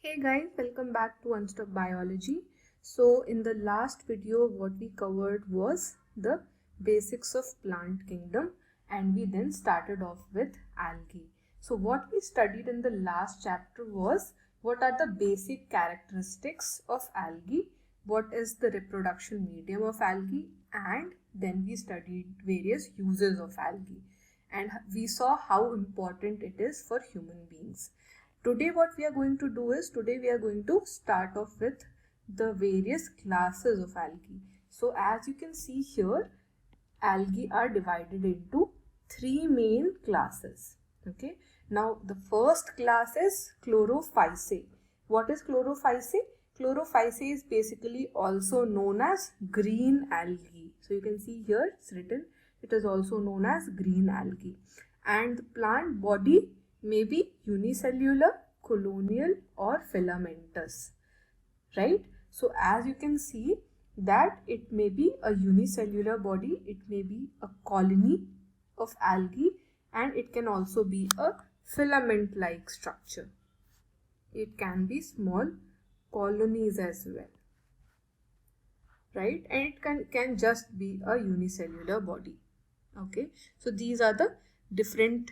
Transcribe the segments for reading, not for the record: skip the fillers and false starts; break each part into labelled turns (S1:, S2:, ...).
S1: Hey guys, welcome back to Unstuck Biology. So in the last video what we covered was the basics of plant kingdom and we then started off with algae. So what we studied in the last chapter was what are the basic characteristics of algae, what is the reproduction medium of algae, and then we studied various uses of algae and we saw how important it is for human beings. Today what we are going to do is we are going to start off with the various classes of algae. So as you can see here, algae are divided into three main classes. Okay. Now the first class is Chlorophyceae. What is Chlorophyceae? Chlorophyceae is basically also known as green algae. So you can see here it's written, it is also known as green algae. And the plant body may be unicellular, colonial or filamentous, right? So as you can see that it may be a unicellular body, it may be a colony of algae, and it can also be a filament like structure. It can be small colonies as well, right? And it can just be a unicellular body. Okay, so these are the different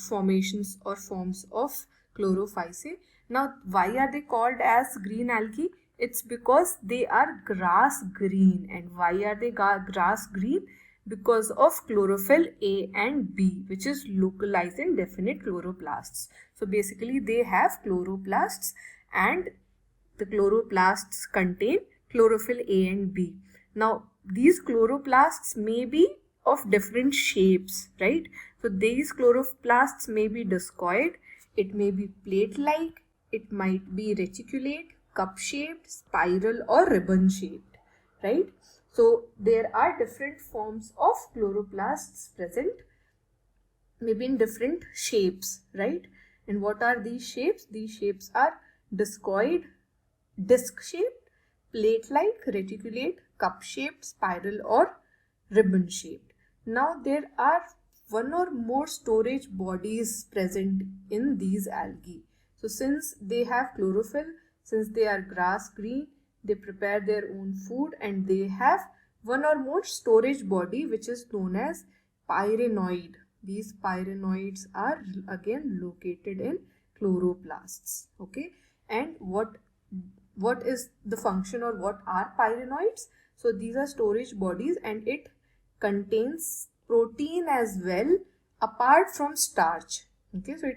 S1: formations or forms of Chlorophyceae. Now why are they called as green algae? It's because they are grass green. And why are they grass green? Because of chlorophyll A and B, which is localized in definite chloroplasts. So basically they have chloroplasts and the chloroplasts contain chlorophyll A and B. Now these chloroplasts may be of different shapes, right? So these chloroplasts may be discoid, it may be plate-like, it might be reticulate, cup-shaped, spiral or ribbon-shaped, right? So there are different forms of chloroplasts present, maybe in different shapes, right? And what are these shapes? These shapes are discoid, disc-shaped, plate-like, reticulate, cup-shaped, spiral or ribbon-shaped. Now there are one or more storage bodies present in these algae. So since they have chlorophyll, since they are grass green, they prepare their own food and they have one or more storage body which is known as pyrenoid. These pyrenoids are again located in chloroplasts. Okay, and what is the function or what are pyrenoids? So these are storage bodies and it contains protein as well apart from starch. Okay, so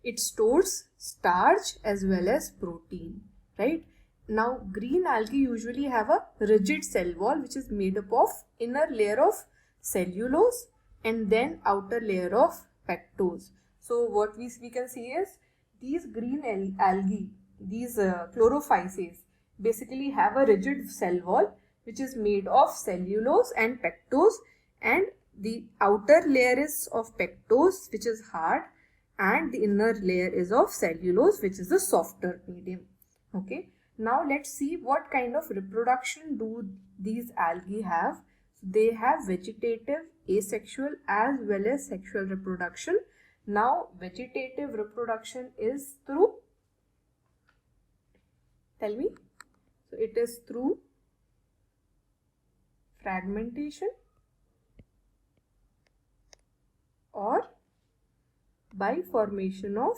S1: it stores starch as well as protein, right? Now green algae usually have a rigid cell wall which is made up of inner layer of cellulose and then outer layer of pectose. So what we can see is these green algae, these Chlorophyceae basically have a rigid cell wall which is made of cellulose and pectose, and the outer layer is of pectose which is hard and the inner layer is of cellulose which is the softer medium. Okay, now let's see what kind of reproduction do these algae have. They have vegetative, asexual as well as sexual reproduction. Now vegetative reproduction is through, tell me. So it is through fragmentation or by formation of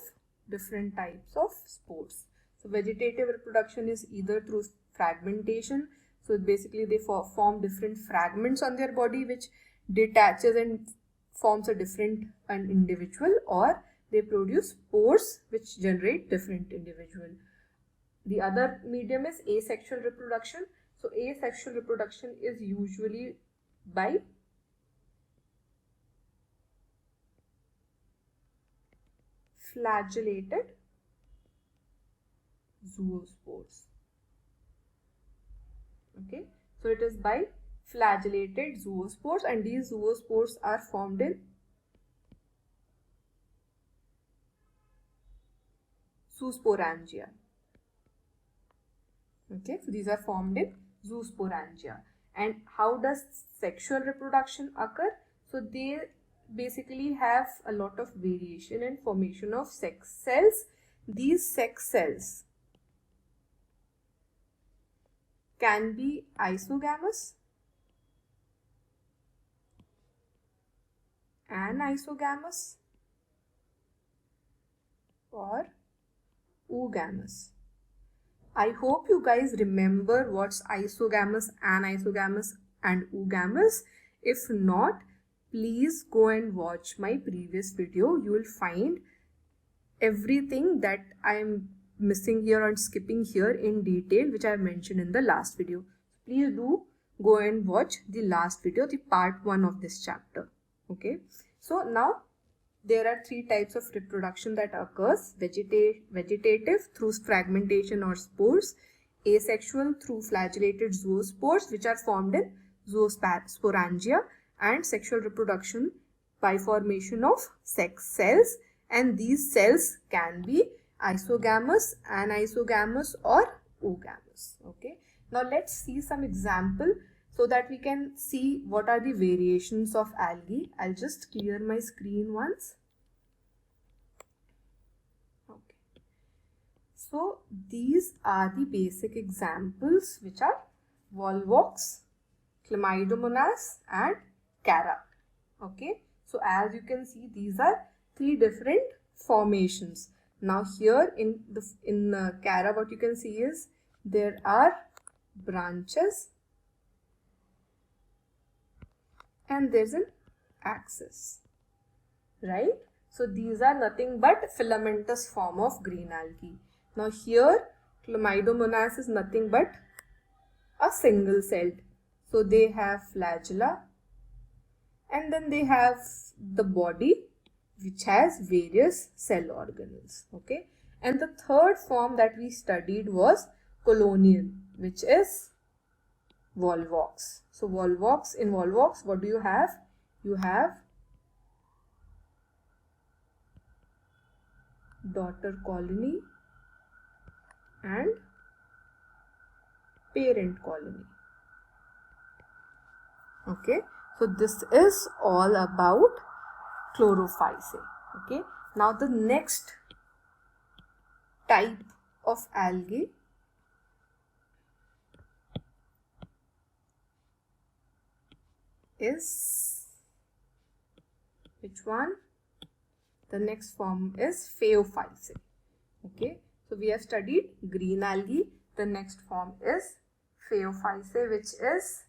S1: different types of spores. So vegetative reproduction is either through fragmentation. So basically they form different fragments on their body which detaches and forms a different individual, or they produce spores which generate different individual. The other medium is asexual reproduction. So asexual reproduction is usually by flagellated zoospores. Okay, so it is by flagellated zoospores and these zoospores are formed in zoosporangia. Okay, so these are formed in zoosporangia. And how does sexual reproduction occur? So they basically have a lot of variation and formation of sex cells. these sex cells can be isogamous, anisogamous, or oogamous. I hope you guys remember what's isogamous, anisogamous, and oogamous. If not, please go and watch my previous video. You will find everything that I am missing here and skipping here in detail, which I have mentioned in the last video. Please do go and watch the last video, the part 1 of this chapter. Okay, so now there are 3 types of reproduction that occurs: vegetative through fragmentation or spores, asexual through flagellated zoospores which are formed in zoosporangia, and sexual reproduction by formation of sex cells, and these cells can be isogamous, anisogamous, or oogamous. Okay, now let's see some example so that we can see what are the variations of algae. I'll just clear my screen once. Okay, so these are the basic examples, which are Volvox, Chlamydomonas, and Chara. Okay, so as you can see, these are 3 different formations. Now here in Chara, what you can see is there are branches and there's an axis, right? So these are nothing but filamentous form of green algae. Now here Chlamydomonas is nothing but a single celled. So they have flagella, and then they have the body which has various cell organelles. Okay, and the third form that we studied was colonial, which is Volvox. So Volvox, in Volvox, what do you have? You have daughter colony and parent colony. Okay, so this is all about chlorophyceae. Okay, now the next type of algae is which one? The next form is Phaeophyceae. Okay, so we have studied green algae. The next form is Phaeophyceae, which is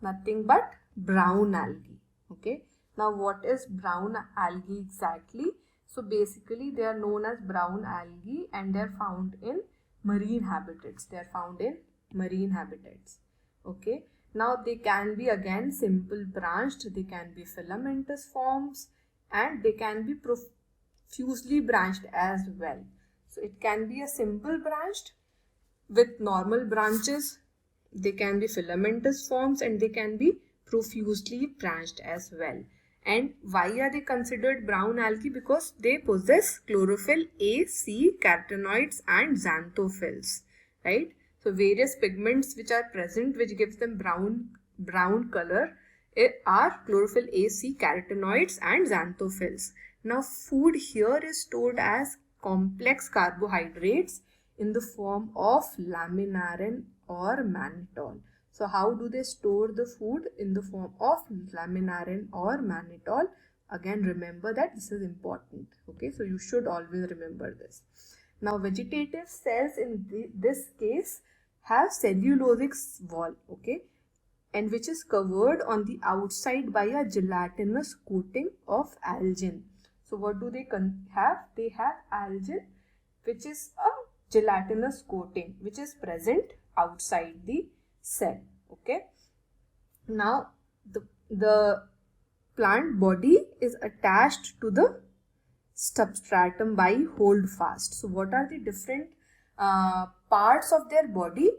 S1: nothing but brown algae. Okay, now what is brown algae exactly? So basically they are known as brown algae and they are found in marine habitats. They are found in marine habitats. Okay, now they can be again simple branched, they can be filamentous forms, and they can be profusely branched as well. So it can be a simple branched with normal branches, they can be filamentous forms, and they can be profusely branched as well. And why are they considered brown algae? Because they possess chlorophyll A, C, carotenoids, and xanthophylls, right? So various pigments which are present, which gives them brown color, are chlorophyll A, C, carotenoids, and xanthophylls. Now food here is stored as complex carbohydrates in the form of laminarin or mannitol. So how do they store the food? In the form of laminarin or mannitol. Again, remember that this is important. Okay, so you should always remember this. Now vegetative cells in this case have cellulosic wall, okay, and which is covered on the outside by a gelatinous coating of algin. So what do they have? They have algin, which is a gelatinous coating which is present outside the cell. Okay, now the plant body is attached to the substratum by holdfast. So what are the different parts of their body?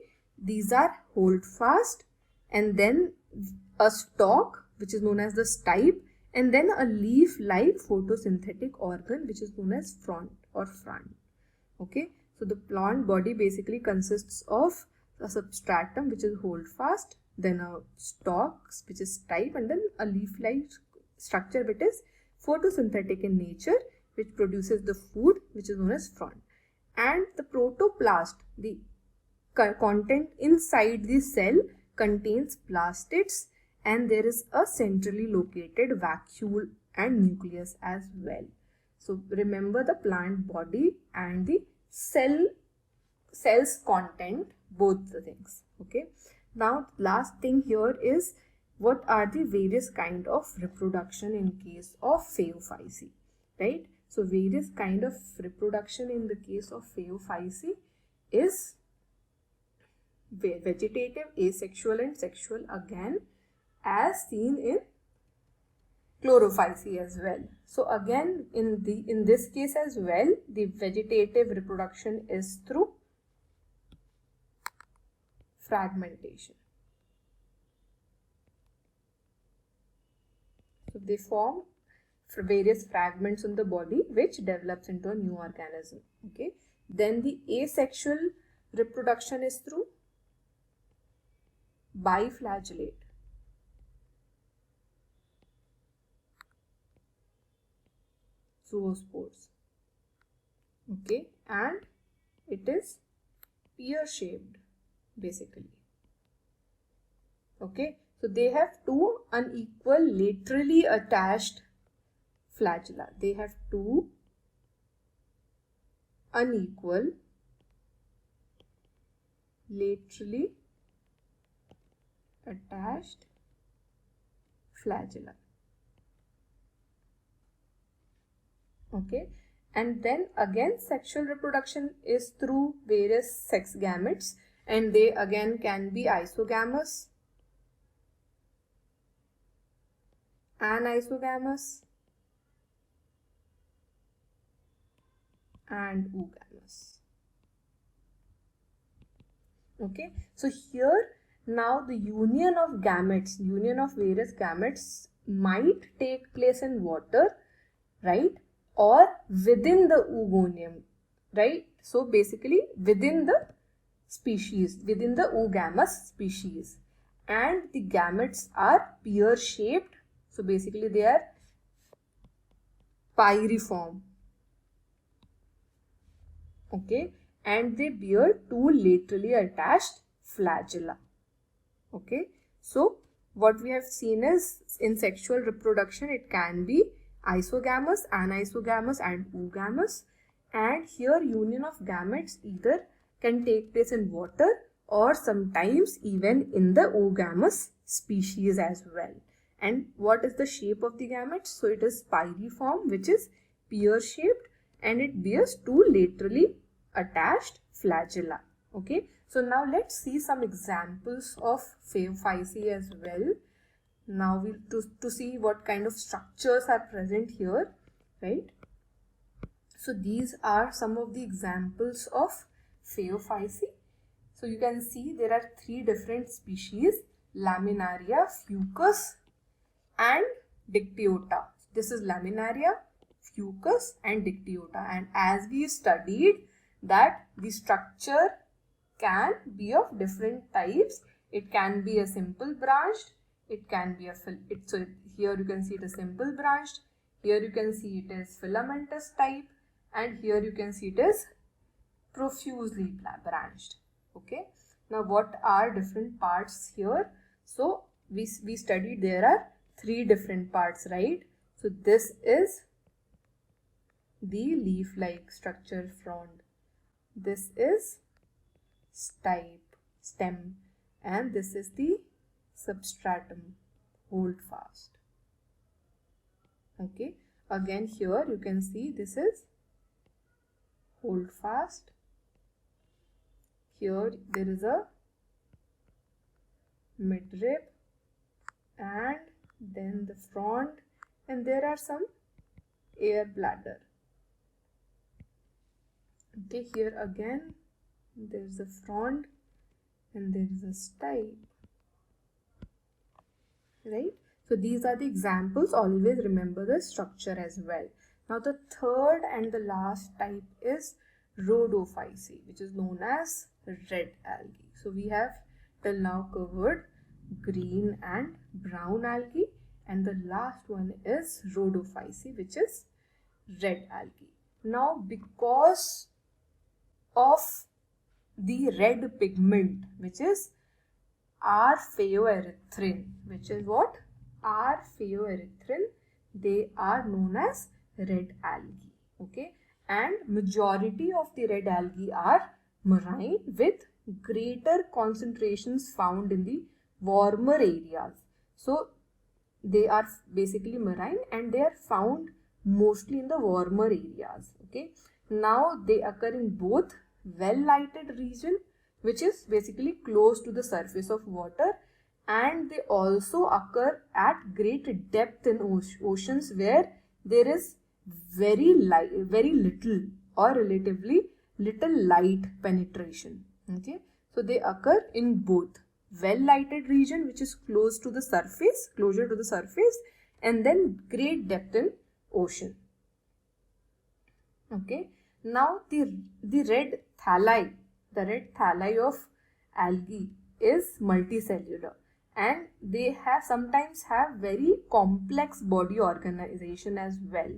S1: These are holdfast, and then a stalk which is known as the stipe, and then a leaf-like photosynthetic organ which is known as frond or frond. Okay, so the plant body basically consists of a substratum which is holdfast, then a stalk which is stipe, and then a leaf-like structure which is photosynthetic in nature, which produces the food which is known as frond. and the protoplast, the content inside the cell, contains plastids, and there is a centrally located vacuole and nucleus as well. So remember the plant body and the cell's content, both the things. Okay. Now last thing here is, what are the various kind of reproduction in case of Phaeophyce, right? So various kind of reproduction in the case of Phaeophyce is vegetative, asexual and sexual, again as seen in Chlorophyce as well. So again in this case as well, the vegetative reproduction is through fragmentation. So they form various fragments in the body which develops into a new organism. Okay. Then the asexual reproduction is through biflagellate. Zoospores. Okay, and it is pear shaped basically. Okay, so they have two unequal laterally attached flagella. They have two unequal laterally attached flagella. Okay, and then again sexual reproduction is through various sex gametes, and they again can be isogamous, anisogamous and oogamous. Okay, so here now the union of gametes, union of various gametes might take place in water, right, or within the oogonium, right? So basically within the species, within the oogamous species, and the gametes are pear shaped. So basically they are pyriform. Okay, and they bear two laterally attached flagella. Okay, so what we have seen is in sexual reproduction it can be isogamous, anisogamous and oogamous, and here union of gametes either can take place in water or sometimes even in the oogamous species as well. And what is the shape of the gametes? So it is pyriform, which is pear shaped, and it bears two laterally attached flagella. Okay, so now let's see some examples of Phaeophyce as well. Now to see what kind of structures are present here, right? So these are some of the examples of Phaeophyce. So you can see there are three different species: Laminaria, Fucus and Dictyota. This is Laminaria, Fucus and Dictyota, and as we studied that the structure can be of different types. It can be a simple branched, it can be so here you can see it is simple branched, here you can see it is filamentous type, and here you can see it is profusely branched. Okay, now what are different parts here? So we studied there are three different parts, right? So this is the leaf-like structure frond, this is stipe, stem, and this is the substratum, hold fast. Okay, again here you can see this is hold fast, here there is a midrib and then the frond, and there are some air bladder. Okay, here again there is a frond and there is a stipe, right? So these are the examples. Always remember the structure as well. Now the third and the last type is Rhodophyce, which is known as red algae. So we have till now covered green and brown algae, and the last one is Rhodophyce, which is red algae. Now because of the red pigment, which is R-phaeoerythrin, which is what? R-phaeoerythrin. They are known as red algae. Okay, and majority of the red algae are marine with greater concentrations found in the warmer areas. So they are basically marine and they are found mostly in the warmer areas. Okay, now they occur in both well-lighted region, which is basically close to the surface of water, and they also occur at great depth in oceans where there is very little or relatively little light penetration. Okay, so they occur in both well-lighted region, which is closer to the surface, and then great depth in ocean. Okay, now the red thalli of algae is multicellular, and they sometimes have very complex body organization as well,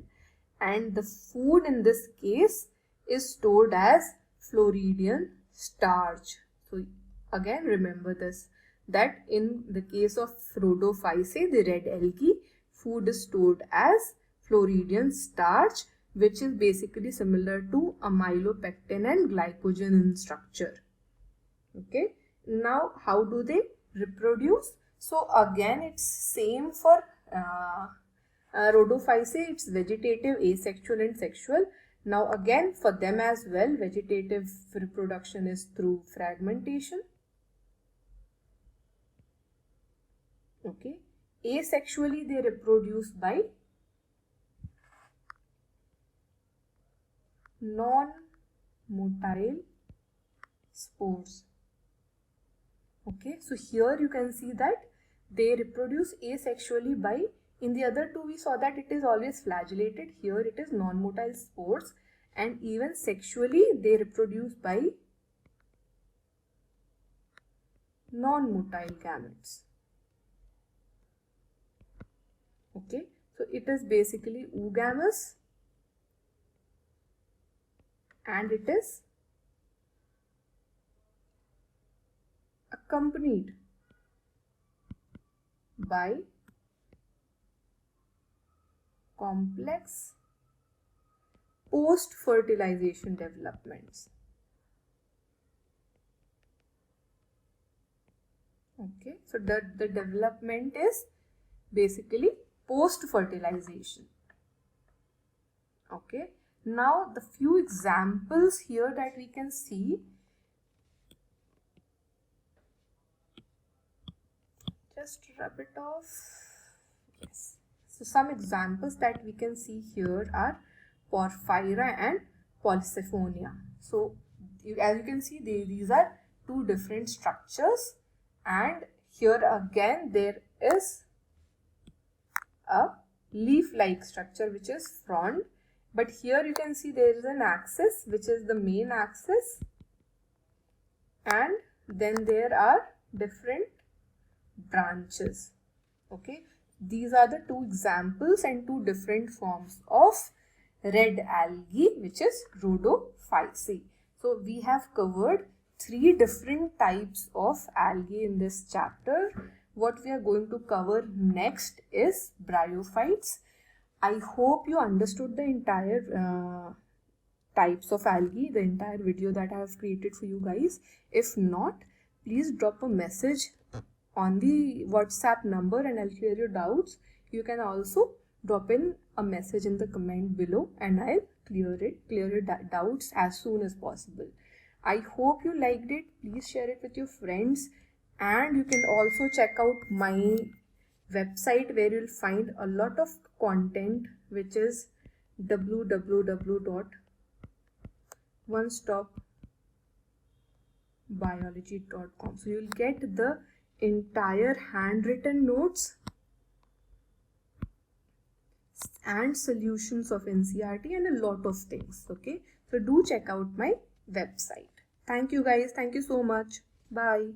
S1: and the food in this case is stored as Floridian starch. So again, remember this, that in the case of Rhodophyceae, the red algae, food is stored as Floridian starch, which is basically similar to amylopectin and glycogen in structure. Okay, now how do they reproduce? So again, it's same for Rhodophyceae. It's vegetative, asexual and sexual. Now again, for them as well, vegetative reproduction is through fragmentation. Okay, asexually they reproduce by non-motile spores. Okay, so here you can see that they reproduce asexually by, in the other two we saw that it is always flagellated, here it is non-motile spores, and even sexually they reproduce by non-motile gametes. Okay, so it is basically oogamous, and it is accompanied by complex post-fertilization developments. Okay, so the development is basically post-fertilization. Okay, now the few examples here that we can see, just rub it off. Yes, so some examples that we can see here are Porphyra and Polysiphonia. So as you can see, these are two different structures, and here again there is a leaf-like structure which is frond, but here you can see there is an axis which is the main axis, and then there are different branches. Okay, these are the two examples and two different forms of red algae, which is Rhodophyceae. So we have covered 3 different types of algae in this chapter. What we are going to cover next is bryophytes. I hope you understood the entire types of algae, the entire video that I have created for you guys. If not, please drop a message on the WhatsApp number and I'll clear your doubts. You can also drop in a message in the comment below and I'll clear your doubts as soon as possible. I hope you liked it. Please share it with your friends, and you can also check out my website where you'll find a lot of content, which is www.onestopbiology.com. So you'll get the entire handwritten notes and solutions of NCERT and a lot of things. Okay, so do check out my website. Thank you guys. Thank you so much. Bye.